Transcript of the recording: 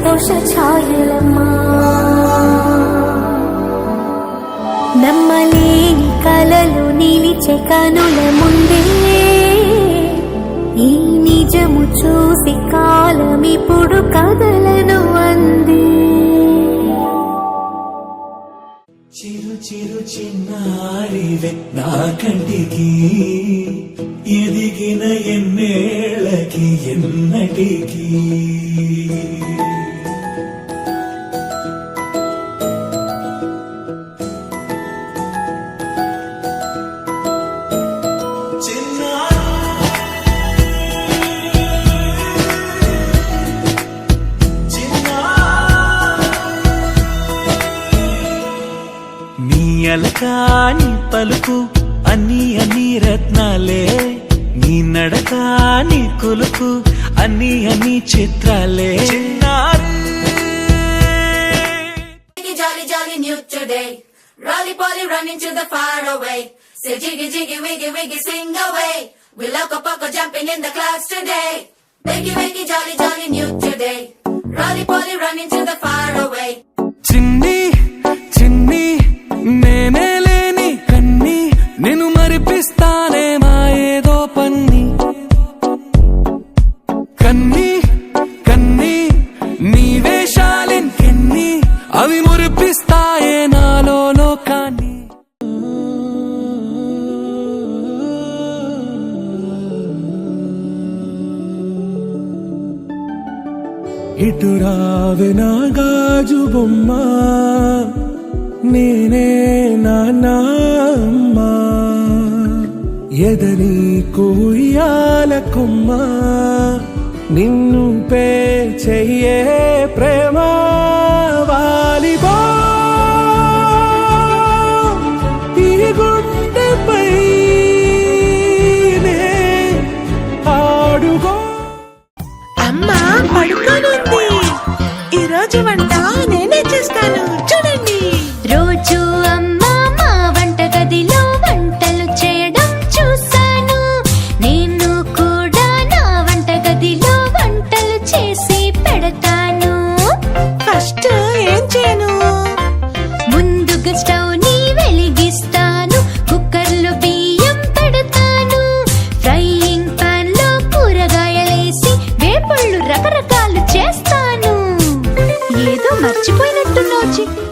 సంతోష ఛాయలమ్మా నమ్మలేని కలలు నిలిచే కనుల ముందే ఈ నిజము చూసి కాలమిప్పుడు కదలను అంది చిరు చిరు చిన్నారివే నా కంటికి ఎదిగిన ఎన్నేళ్ళకి ఎన్నటికి నీ పలుకు అన్ని రత్నాలే నీ నడక నీ కులుకు అన్ని చిత్రాలే Jolly jolly new today, Rolly Polly running to the far away. Say jiggy jiggy wiggy wiggy swing away. We loco poco jumping in the clouds today. Wiggy wiggy jolly jolly new today, Rolly Polly running to the far away. చిన్ని చిన్ని నేనే లేని కన్ని నిన్ను మరిపిస్తానే మా ఏదో పన్ని కన్ని కన్ని నీ వేషాలింకెన్ని అవి మురిపిస్తాయే నాలో లోకాన్ని ఇటు రావే నా గాజు బొమ్మ నేనే నాన్నమ్మ ఎదని కుయ్యాల కొమ్మ నిన్ను పే చెయ్యే ప్రేమ వాలిబా ఈ గుండెపై ఆడుగో అమ్మా పడుకోనుంది. ఈరోజు వంట నేనే చేస్తాను చూడండి. రోజు అమ్మా మా వంట గదిలో వంటలు చేయడం చూశాను. నేను కూడా నా వంట గదిలో వంటలు చేసి పెడతాను. ఫస్ట్ ఏం చేయను? ముందుగా స్టవ్ ని వెలిగిస్తాను. కుక్కర్లో బియ్యం పెడతాను. ఫ్రైయింగ్ పాన్ లో కూరగాయలేసి వేపుళ్ళు రకరకాలు చేస్తాను. ఏదో మర్చిపోయినట్టున్నావు చిట్టి.